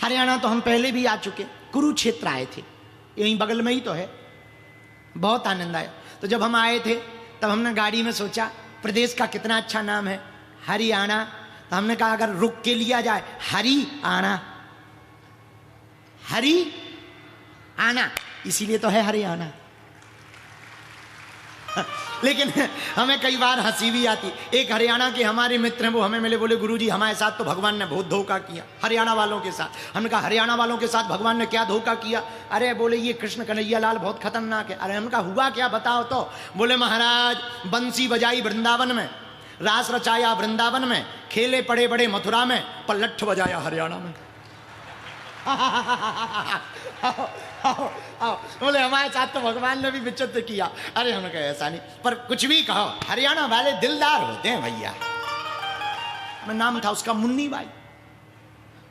हरियाणा तो हम पहले भी आ चुके, कुरुक्षेत्र आए थे, यहीं बगल में ही तो है, बहुत आनंद आया। तो जब हम आए थे तब हमने गाड़ी में सोचा प्रदेश का कितना अच्छा नाम है हरियाणा, तो हमने कहा अगर रुक के लिया जाए हरी आना, हरी आना, इसीलिए तो है हरियाणा। लेकिन हमें कई बार हंसी भी आती। एक हरियाणा के हमारे मित्र हैं, वो हमें मिले, बोले गुरुजी हमारे साथ तो भगवान ने बहुत धोखा किया हरियाणा वालों के साथ। हमने कहा हरियाणा वालों के साथ भगवान ने क्या धोखा किया? अरे बोले ये कृष्ण कन्हैया लाल बहुत खतरनाक है। अरे हमने कहा हुआ क्या बताओ तो? बोले महाराज बंसी बजाई वृंदावन में, रास रचाया वृंदावन में, खेले पड़े बड़े मथुरा में, पर लठ बजाया हरियाणा में। बोले हमारे साथ तो भगवान ने भी विचित्र किया। अरे हमने कहा ऐसा नहीं, पर कुछ भी कहो हरियाणा वाले दिलदार होते हैं भैया। मैं नाम था उसका मुन्नी बाई,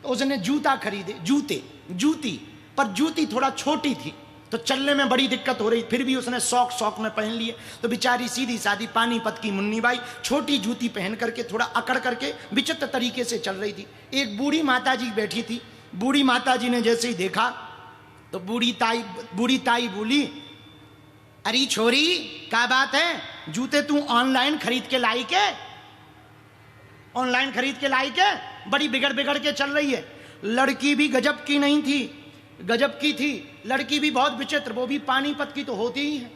तो उसने जूता खरीदे, जूती, पर जूती थोड़ा छोटी थी तो चलने में बड़ी दिक्कत हो रही, फिर भी उसने शौक में पहन लिए। तो बेचारी सीधी सादी पानीपत की मुन्नी बाई छोटी जूती पहन करके थोड़ा अकड़ करके विचित्र तरीके से चल रही थी। एक बूढ़ी माता जी बैठी थी, बूढ़ी माता जी ने जैसे ही देखा तो बूढ़ी ताई बोली अरे छोरी क्या बात है, जूते तू ऑनलाइन खरीद के लाई के? ऑनलाइन खरीद के लाई के? बड़ी बिगड़ के चल रही है। लड़की भी गजब की नहीं थी, गजब की थी लड़की भी, बहुत विचित्र, वो भी पानीपत की तो होती ही है।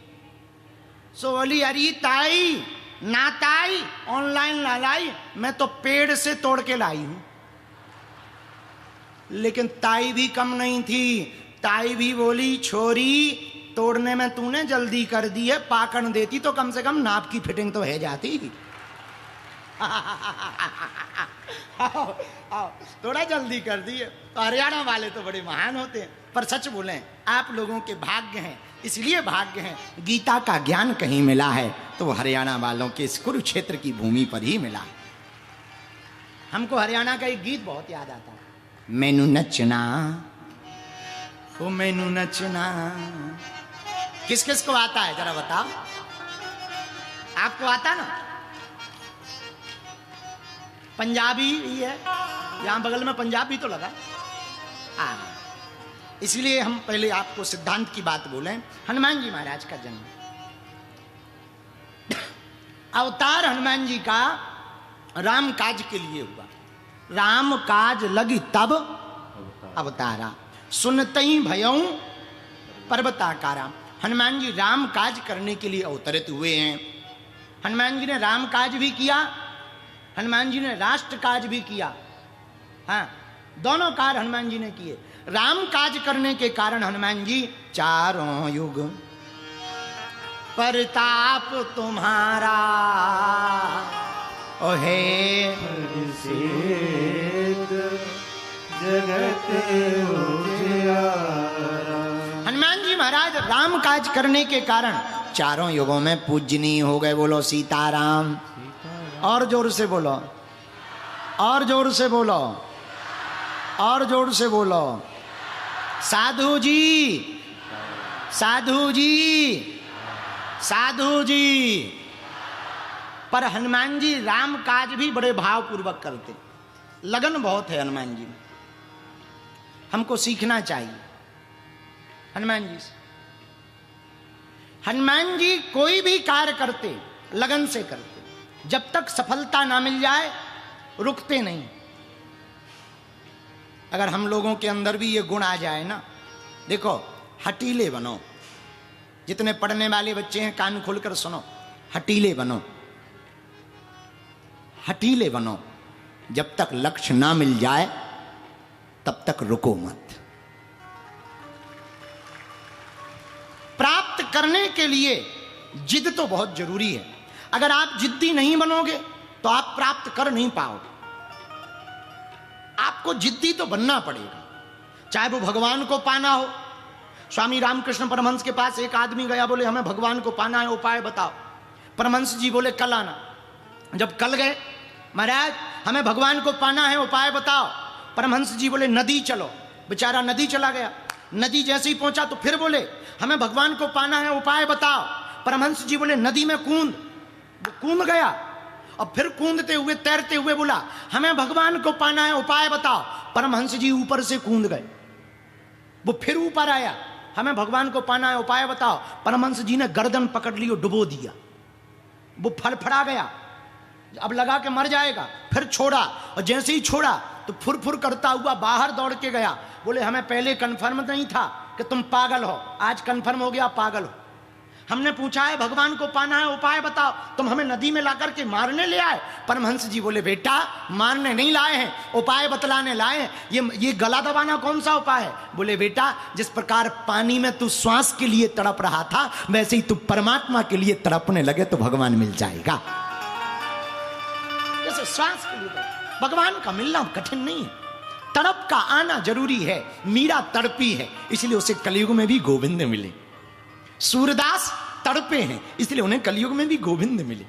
सो बोली अरे ताई ना ताई ऑनलाइन ला लाई, मैं तो पेड़ से तोड़ के लाई हूं। लेकिन ताई भी कम नहीं थी, ताई भी बोली छोरी तोड़ने में तूने जल्दी कर दी है, पाकन देती तो कम से कम नाप की फिटिंग तो है जाती। आओ, थोड़ा जल्दी कर दिए। तो हरियाणा वाले तो बड़े महान होते हैं, पर सच बोलें आप लोगों के भाग्य हैं, इसलिए भाग्य हैं गीता का ज्ञान कहीं मिला है तो वो हरियाणा वालों के इस कुरुक्षेत्र की भूमि पर ही मिला है। हमको हरियाणा का एक गीत बहुत याद आता है, मैनू नचना ओ मैनू नचना। किस किस को आता है जरा बताओ? आपको आता ना? पंजाबी ही है, यहां बगल में पंजाबी तो लगा। इसलिए हम पहले आपको सिद्धांत की बात बोले। हनुमान जी महाराज का जन्म, अवतार हनुमान जी का राम काज के लिए हुआ। राम काज लगी तब अवतारा, सुनतई भयऊ पर्वताकारा। हनुमान जी राम काज करने के लिए अवतरित हुए हैं। हनुमान जी ने राम काज भी किया, हनुमान जी ने राष्ट्र काज भी किया। हाँ, दोनों कार्य हनुमान जी ने किए। राम काज करने के कारण हनुमान जी चारों युग परताप तुम्हारा ओहे जगत हनुमान जी महाराज राम काज करने के कारण चारों युगों में पूजनीय हो गए। बोलो सीताराम। और जोर से बोलो, और जोर से बोलो, और जोर से बोलो। साधु जी, साधु जी, साधु जी। पर हनुमान जी राम काज भी बड़े भावपूर्वक करते, लगन बहुत है हनुमान जी में। हमको सीखना चाहिए हनुमान जी से। हनुमान जी कोई भी कार्य करते लगन से करते, जब तक सफलता ना मिल जाए रुकते नहीं। अगर हम लोगों के अंदर भी ये गुण आ जाए ना, देखो हटीले बनो। जितने पढ़ने वाले बच्चे हैं कान खोलकर सुनो, हटीले बनो, हटीले बनो। जब तक लक्ष्य ना मिल जाए तब तक रुको मत। प्राप्त करने के लिए जिद तो बहुत जरूरी है। अगर आप जिद्दी नहीं बनोगे तो आप प्राप्त कर नहीं पाओगे। आपको जिद्दी तो बनना पड़ेगा, चाहे वो भगवान को पाना हो। स्वामी रामकृष्ण परमहंस के पास एक आदमी गया, बोले हमें भगवान को पाना है, उपाय बताओ। परमहंस जी बोले कल आना। जब कल गए, महाराज हमें भगवान को पाना है, उपाय बताओ। परमहंस जी बोले नदी चलो। बेचारा नदी चला गया। नदी जैसे ही पहुंचा तो फिर बोले हमें भगवान को पाना है, उपाय बताओ। परमहंस जी बोले नदी में कूद। वो कूद गया और फिर कूदते हुए तैरते हुए बोला, हमें भगवान को पाना है, उपाय बताओ। परमहंस जी ऊपर से कूद गए। वो फिर ऊपर आया, हमें भगवान को पाना है, उपाय बताओ। परमहंस जी ने गर्दन पकड़ ली और डुबो दिया। वो फड़फड़ा गया, अब लगा के मर जाएगा। फिर छोड़ा, और जैसे ही छोड़ा तो फुर फुर करता हुआ बाहर दौड़ के गया। बोले, हमें पहले कन्फर्म नहीं था कि तुम पागल हो, आज कन्फर्म हो गया पागल हो। हमने पूछा है भगवान को पाना है, उपाय बताओ, तुम हमें नदी में लाकर के मारने ले आए। परमहंस जी बोले, बेटा मारने नहीं लाए हैं, उपाय बतलाने लाए हैं। ये गला दबाना कौन सा उपाय है? बोले, बेटा जिस प्रकार पानी में तू श्वास के लिए तड़प रहा था, वैसे ही तू परमात्मा के लिए तड़पने लगे तो भगवान मिल जाएगा। जैसे श्वास के लिए भगवान का मिलना कठिन नहीं है, तड़प का आना जरूरी है। मीरा तड़पी है, इसलिए उसे कलयुग में भी गोविंद मिले। सूरदास तड़पे हैं, इसलिए उन्हें कलयुग में भी गोविंद मिले।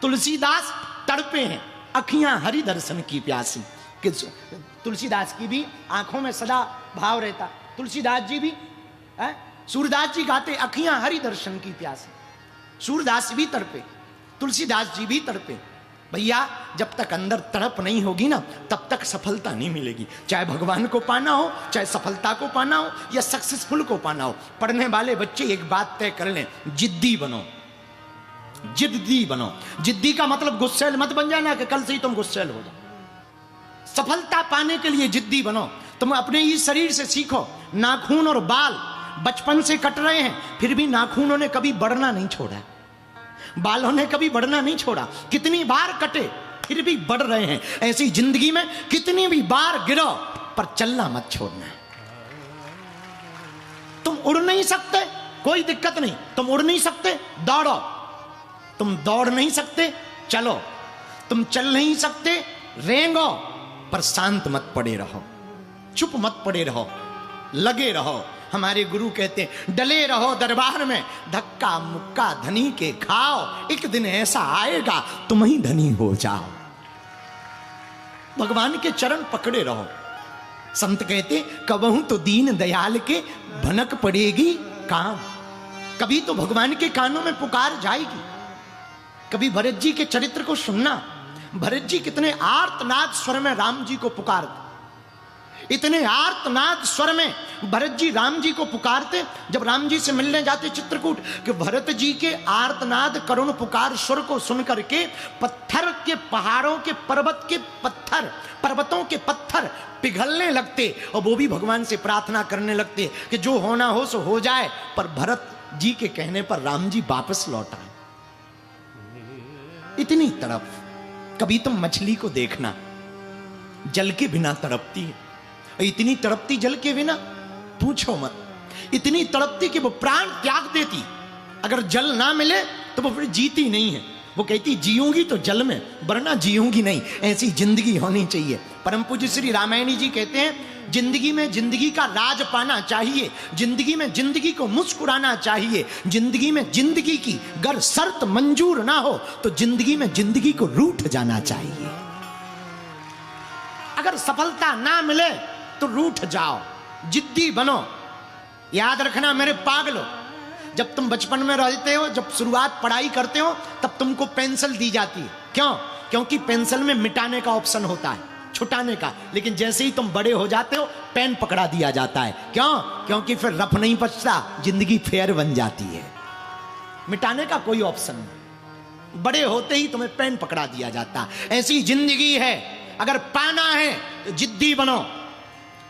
तुलसीदास तड़पे हैं, अखियां हरि दर्शन की प्यासी। तुलसीदास की भी आंखों में सदा भाव रहता। तुलसीदास जी भी, सूरदास जी गाते, अखियां हरि दर्शन की प्यासी। सूरदास भी तड़पे, तुलसीदास जी भी तड़पे। भैया जब तक अंदर तड़प नहीं होगी ना, तब तक सफलता नहीं मिलेगी। चाहे भगवान को पाना हो, चाहे सफलता को पाना हो, या सक्सेसफुल को पाना हो। पढ़ने वाले बच्चे एक बात तय कर लें, जिद्दी बनो, जिद्दी बनो। जिद्दी का मतलब गुस्सैल मत बन जाना कि कल से ही तुम गुस्सैल हो जाओ। सफलता पाने के लिए जिद्दी बनो। तुम अपने ही शरीर से सीखो। नाखून और बाल बचपन से कट रहे हैं, फिर भी नाखूनों ने कभी बढ़ना नहीं छोड़ा, बालों ने कभी बढ़ना नहीं छोड़ा। कितनी बार कटे फिर भी बढ़ रहे हैं। ऐसी जिंदगी में कितनी भी बार गिरो, पर चलना मत छोड़ना। तुम उड़ नहीं सकते, कोई दिक्कत नहीं। तुम उड़ नहीं सकते, दौड़ो। तुम दौड़ नहीं सकते, चलो। तुम चल नहीं सकते, रेंगो। पर शांत मत पड़े रहो, चुप मत पड़े रहो, लगे रहो। हमारे गुरु कहते हैं, डले रहो दरबार में, धक्का मुक्का धनी के खाओ, एक दिन ऐसा आएगा तुम ही धनी हो जाओ। भगवान के चरण पकड़े रहो। संत कहते, कबहू तो दीन दयाल के भनक पड़ेगी काम। कभी तो भगवान के कानों में पुकार जाएगी। कभी भरत जी के चरित्र को सुनना। भरत जी कितने आर्तनाद स्वर में राम जी को पुकारते, इतने आर्तनाद स्वर में भरत जी राम जी को पुकारते। जब राम जी से मिलने जाते चित्रकूट, कि भरत जी के आर्तनाद करुण पुकार स्वर को सुनकर के पत्थर के, पहाड़ों के, पर्वत के पत्थर, पर्वतों के पत्थर पिघलने लगते, और वो भी भगवान से प्रार्थना करने लगते कि जो होना हो सो हो जाए। पर भरत जी के कहने पर राम जी वापस लौट आए। इतनी तड़प। कभी तुम मछली को देखना, जल के बिना तड़पती है। इतनी तड़पती जल के बिना पूछो मत। इतनी तड़पती कि वो प्राण त्याग देती। अगर जल ना मिले तो वो फिर जीती नहीं है। वो कहती जीऊंगी तो जल में, वरना जीऊंगी नहीं। ऐसी जिंदगी होनी चाहिए। परम पूज्य श्री रामायणी जी कहते हैं, जिंदगी में जिंदगी का राज पाना चाहिए। जिंदगी में जिंदगी को मुस्कुराना चाहिए। जिंदगी में जिंदगी की गर शर्त मंजूर ना हो तो जिंदगी में जिंदगी को रूठ जाना चाहिए। अगर सफलता ना मिले तो रूठ जाओ, जिद्दी बनो। याद रखना मेरे पागलो, जब तुम बचपन में रहते हो, जब शुरुआत पढ़ाई करते हो, तब तुमको पेंसिल दी जाती है। क्यों? क्योंकि पेंसिल में मिटाने का ऑप्शन होता है, छुटाने का। लेकिन जैसे ही तुम बड़े हो जाते हो, पेन पकड़ा दिया जाता है। क्यों? क्योंकि फिर रफ नहीं बचता, जिंदगी फेयर बन जाती है। मिटाने का कोई ऑप्शन नहीं, बड़े होते ही तुम्हें पेन पकड़ा दिया जाता। ऐसी जिंदगी है। अगर पाना है तो जिद्दी बनो।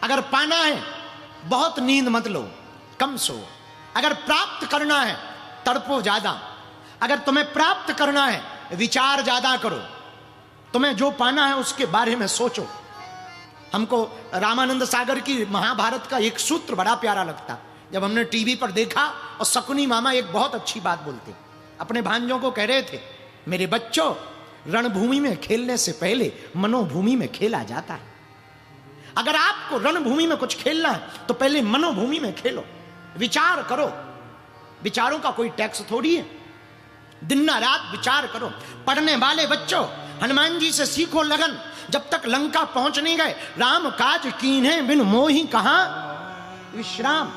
अगर पाना है, बहुत नींद मत लो, कम सो। अगर प्राप्त करना है, तड़पो ज्यादा। अगर तुम्हें प्राप्त करना है, विचार ज्यादा करो। तुम्हें जो पाना है उसके बारे में सोचो। हमको रामानंद सागर की महाभारत का एक सूत्र बड़ा प्यारा लगता। जब हमने टीवी पर देखा, और शकुनी मामा एक बहुत अच्छी बात बोलते, अपने भांजों को कह रहे थे, मेरे बच्चों, रणभूमि में खेलने से पहले मनोभूमि में खेला जाता है। अगर आपको रणभूमि में कुछ खेलना है तो पहले मनोभूमि में खेलो, विचार करो। विचारों का कोई टैक्स थोड़ी है। दिन रात विचार करो। पढ़ने वाले बच्चों, हनुमान जी से सीखो लगन। जब तक लंका पहुंच नहीं गए, राम काज कीन्हे बिन मोहि कहां विश्राम।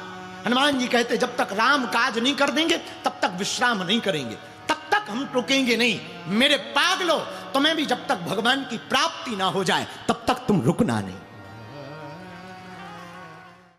हनुमान जी कहते, जब तक राम काज नहीं कर देंगे तब तक विश्राम नहीं करेंगे, तब तक हम रुकेंगे नहीं। मेरे पागलो, तुम्हें भी जब तक भगवान की प्राप्ति ना हो जाए तब तक तुम रुकना नहीं।